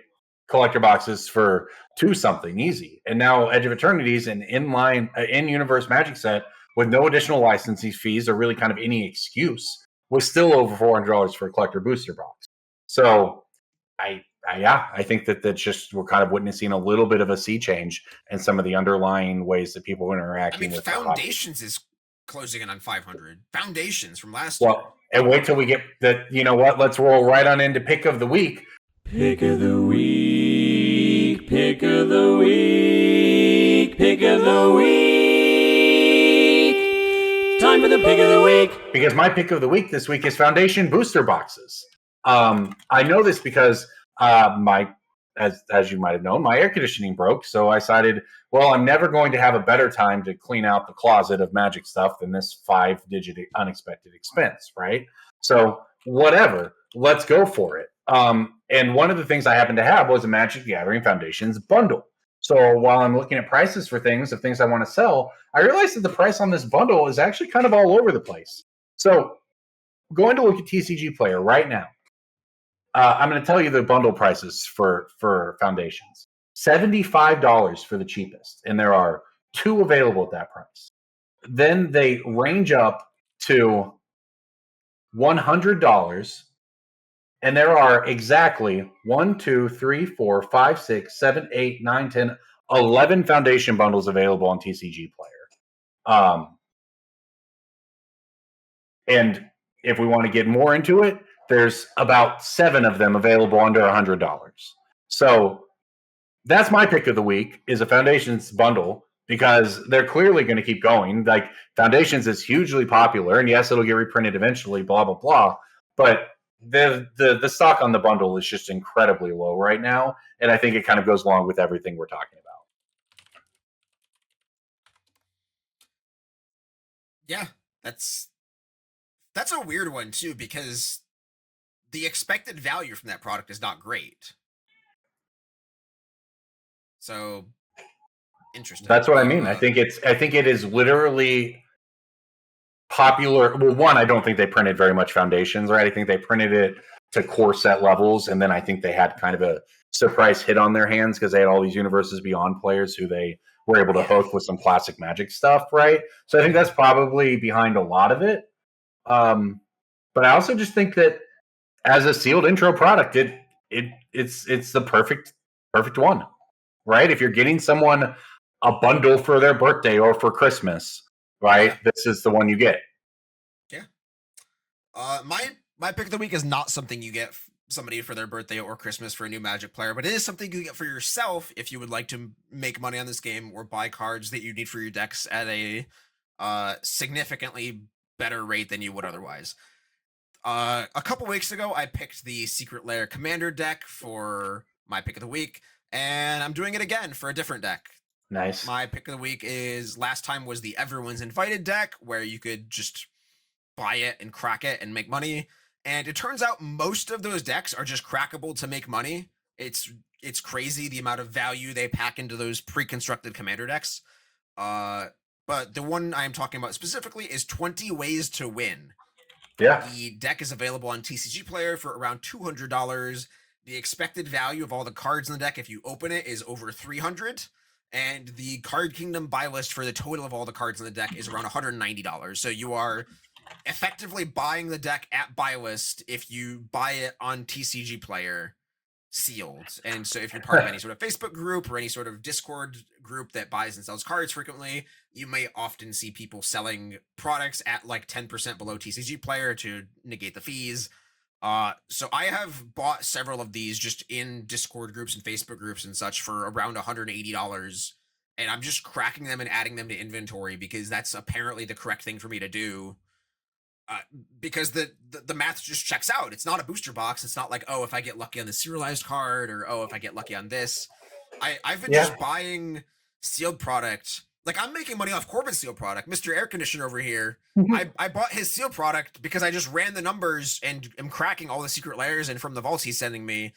collector boxes for $2 something easy. And now Edge of Eternities, an in-universe Magic set with no additional licensing fees or really kind of any excuse, was still over $400 for a collector booster box. So I think that's just, we're kind of witnessing a little bit of a sea change in some of the underlying ways that people are interacting with. Foundations is closing in on 500. Foundations from last year. Well, and wait till we get that. You know what? Let's roll right on into pick of the week. Pick of the week. Pick of the week. Pick of the week. time for the pick of the week. Because my pick of the week this week is Foundation booster boxes. I know this because as you might have known, my air conditioning broke. So I decided, well, I'm never going to have a better time to clean out the closet of Magic stuff than this 5-digit unexpected expense, right? So whatever, let's go for it. And one of the things I happened to have was a Magic the Gathering Foundations bundle. So while I'm looking at prices for things, of things I want to sell, I realized that the price on this bundle is actually kind of all over the place. So going to look at TCGPlayer right now. I'm going to tell you the bundle prices for Foundations. $75 for the cheapest, and there are 2 available at that price. Then they range up to $100, and there are exactly 1, 2, 3, 4, 5, 6, 7, 8, 9, 10, 11 Foundation bundles available on TCGPlayer. And if we want to get more into it, there's about 7 of them available under $100. So that's my pick of the week, is a Foundations bundle, because they're clearly going to keep going. Like, Foundations is hugely popular, and yes, it'll get reprinted eventually, blah, blah, blah. But the stock on the bundle is just incredibly low right now, and I think it kind of goes along with everything we're talking about. Yeah, that's a weird one too, because the expected value from that product is not great. So interesting. That's what I mean. I think it is literally popular. Well, one, I don't think they printed very much Foundations, right? I think they printed it to core set levels, and then I think they had kind of a surprise hit on their hands because they had all these Universes Beyond players who they were able to hook with some classic Magic stuff, right? So I think that's probably behind a lot of it. But I also just think that as a sealed intro product, it's the perfect one, right? If you're getting someone a bundle for their birthday or for Christmas, right? This is the one you get. Yeah. My pick of the week is not something you get somebody for their birthday or Christmas for a new Magic player, but it is something you get for yourself if you would like to make money on this game or buy cards that you need for your decks at a significantly better rate than you would otherwise. A couple weeks ago, I picked the Secret Lair Commander deck for my pick of the week, and I'm doing it again for a different deck. Nice. My pick of the week last time was the Everyone's Invited deck, where you could just buy it and crack it and make money. And it turns out most of those decks are just crackable to make money. It's crazy the amount of value they pack into those pre-constructed Commander decks. But the one I'm talking about specifically is 20 Ways to Win. Yeah. The deck is available on TCGPlayer for around $200. The expected value of all the cards in the deck, if you open it, is over $300. And the Card Kingdom buy list for the total of all the cards in the deck is around $190. So you are effectively buying the deck at buy list if you buy it on TCGPlayer sealed. And so if you're part of any sort of Facebook group or any sort of Discord group that buys and sells cards frequently, you may often see people selling products at like 10% below TCGPlayer to negate the fees. So I have bought several of these just in Discord groups and Facebook groups and such for around $180, and I'm just cracking them and adding them to inventory because that's apparently the correct thing for me to do. Because the math just checks out. It's not a booster box. It's not like, oh, if I get lucky on the serialized card, or oh, if I get lucky on this. I've been just buying sealed product. Like, I'm making money off Corbin's sealed product. Mr. Air Conditioner over here. I bought his sealed product because I just ran the numbers and am cracking all the secret layers and from the vaults he's sending me.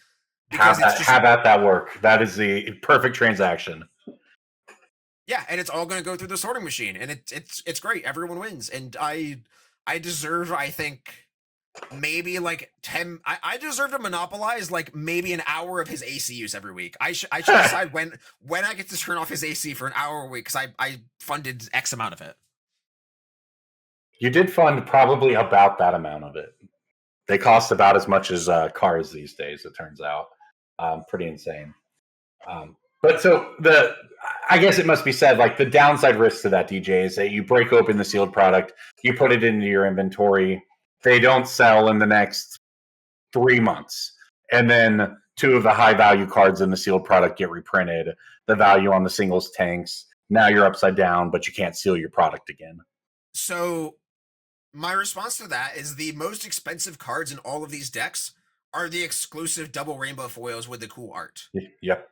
How about that work? That is the perfect transaction. Yeah, and it's all going to go through the sorting machine, and it's great. Everyone wins, and I deserve, I think, maybe like 10. I deserve to monopolize like maybe an hour of his AC use every week. I should decide when I get to turn off his AC for an hour a week because I funded X amount of it. You did fund probably about that amount of it. They cost about as much as cars these days, it turns out. Pretty insane. But so I guess it must be said, like, the downside risk to that, DJ, is that you break open the sealed product, you put it into your inventory, they don't sell in the next 3 months, and then 2 of the high value cards in the sealed product get reprinted. The value on the singles tanks. Now you're upside down, but you can't seal your product again. So My response to that is the most expensive cards in all of these decks are the exclusive double rainbow foils with the cool art. Yep.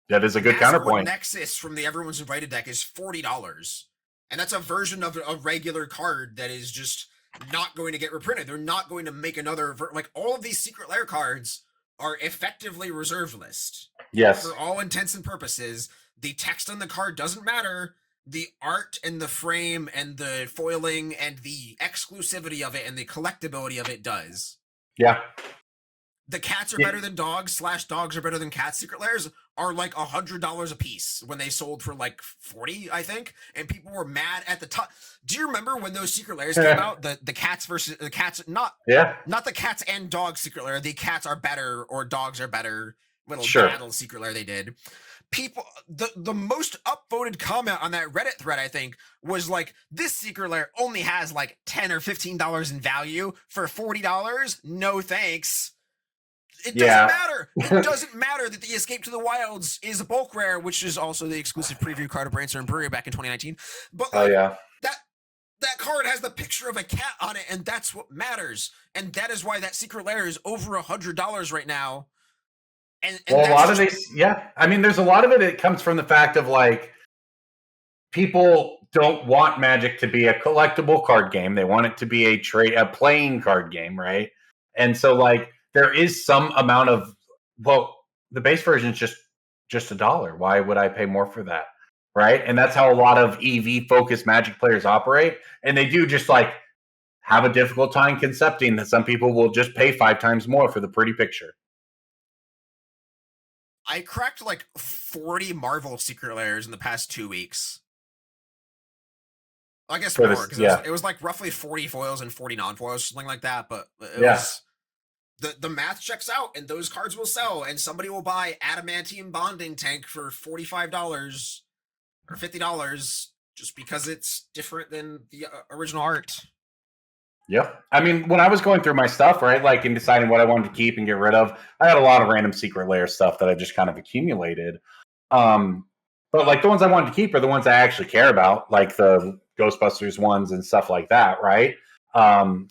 That is a good Maskwood counterpoint. Nexus from the Everyone's Invited deck is $40. And that's a version of a regular card that is just not going to get reprinted. They're not going to make another like all of these secret lair cards are effectively reserve list. Yes. For all intents and purposes, the text on the card doesn't matter. The art and the frame and the foiling and the exclusivity of it and the collectability of it does. Yeah. The cats are better than dogs / dogs are better than cats. Secret lairs are like $100 a piece when they sold for like 40, I think. And people were mad at the time. Do you remember when those secret lairs came out? The cats versus the cats, not the cats and dogs secret lair. The cats are better or dogs are better. Little battle secret lair they did. People, the most upvoted comment on that Reddit thread, I think, was like, this secret lair only has like $10 or $15 in value for $40. No thanks. It doesn't matter. It doesn't matter that the Escape to the Wilds is a bulk rare, which is also the exclusive preview card of Brainstorm Brewery back in 2019. But that card has the picture of a cat on it, and that's what matters. And that is why that secret lair is over $100 right now. And well, a lot of these, I mean, there's a lot of it. It comes from the fact of like people don't want Magic to be a collectible card game. They want it to be a playing card game, right? And so like there is some amount of the base version is just $1. Why would I pay more for that, right? And that's how a lot of EV focused Magic players operate, and they do just like have a difficult time concepting that some people will just pay 5 times more for the pretty picture. I cracked like 40 Marvel secret lairs in the past 2 weeks. I guess more, because it was like roughly 40 foils and 40 non-foils, something like that. But it was the math checks out, and those cards will sell, and somebody will buy Adamantium Bonding Tank for $45 or $50 just because it's different than the original art. Yep. I mean, when I was going through my stuff, right, like in deciding what I wanted to keep and get rid of, I had a lot of random secret lair stuff that I just kind of accumulated. But like the ones I wanted to keep are the ones I actually care about, like the Ghostbusters ones and stuff like that, right?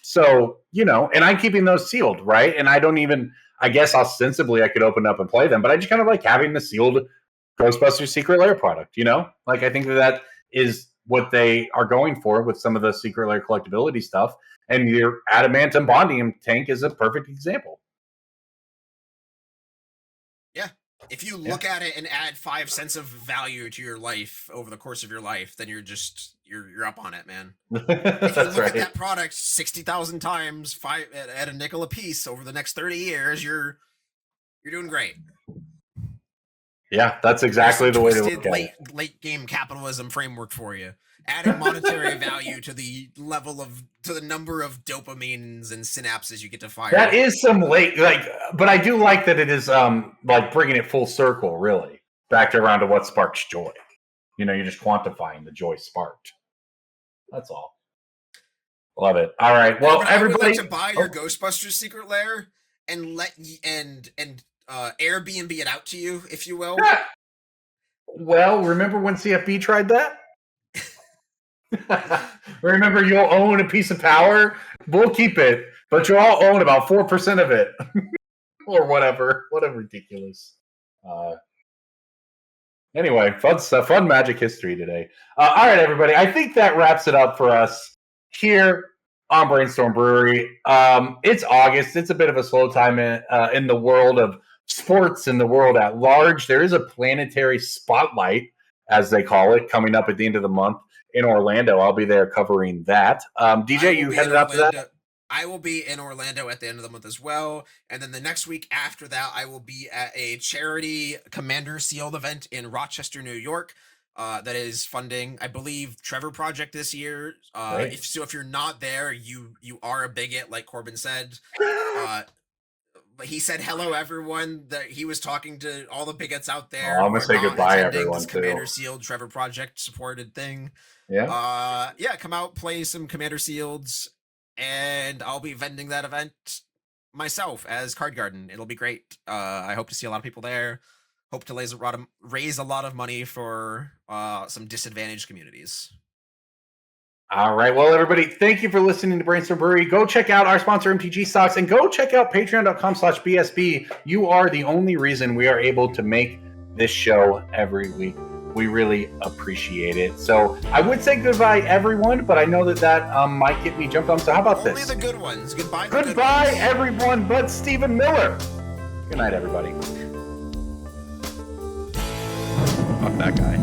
So, you know, and I'm keeping those sealed, right? And I guess ostensibly I could open up and play them, but I just kind of like having the sealed Ghostbusters secret lair product, you know? Like I think that is what they are going for with some of the secret lair collectability stuff. And your Adamantium Bonding Tank is a perfect example. Yeah. If you look at it and add 5 cents of value to your life over the course of your life, then you're up on it, man. If you look at that product 60,000 times, at a nickel a piece over the next 30 years, you're doing great. Yeah, that's exactly the way to look at it. Late game capitalism framework for you. Adding monetary value to the number of dopamines and synapses you get to fire. That is some but I do like that it is like bringing it full circle, really back around to what sparks joy. You know, you're just quantifying the joy sparked. That's all. Love it. All right. Well, everybody, I would like to buy your Ghostbusters secret lair and Airbnb it out to you, if you will. Yeah. Well, remember when CFB tried that? Remember, you'll own a piece of power. We'll keep it, but you'll all own about 4% of it, or whatever. Whatever ridiculous. Anyway, fun stuff, fun Magic history today. All right, everybody. I think that wraps it up for us here on Brainstorm Brewery. It's August. It's a bit of a slow time in the world of sports and the world at large. There is a planetary spotlight, as they call it, coming up at the end of the month in Orlando. I'll be there covering that. DJ, you headed up to that? I will be in Orlando at the end of the month as well. And then the next week after that, I will be at a charity Commander Sealed event in Rochester, New York. That is funding, I believe, Trevor Project this year. If you're not there, you are a bigot, like Corbin said. He said hello, everyone. That he was talking to all the bigots out there. I'm gonna say goodbye, everyone. This Commander Sealed Trevor Project supported thing. Yeah. Come out, play some Commander Sealeds, and I'll be vending that event myself as Card Garden. It'll be great. I hope to see a lot of people there. Hope to raise a lot of money for some disadvantaged communities. All right. Well, everybody, thank you for listening to Brainstorm Brewery. Go check out our sponsor, MTGstocks, and go check out patreon.com/BSB. You are the only reason we are able to make this show every week. We really appreciate it. So I would say goodbye, everyone, but I know that might get me jumped on. So how about Only this? the good ones. Goodbye. Goodbye, everyone, but Stephen Miller. Good night, everybody. Fuck that guy.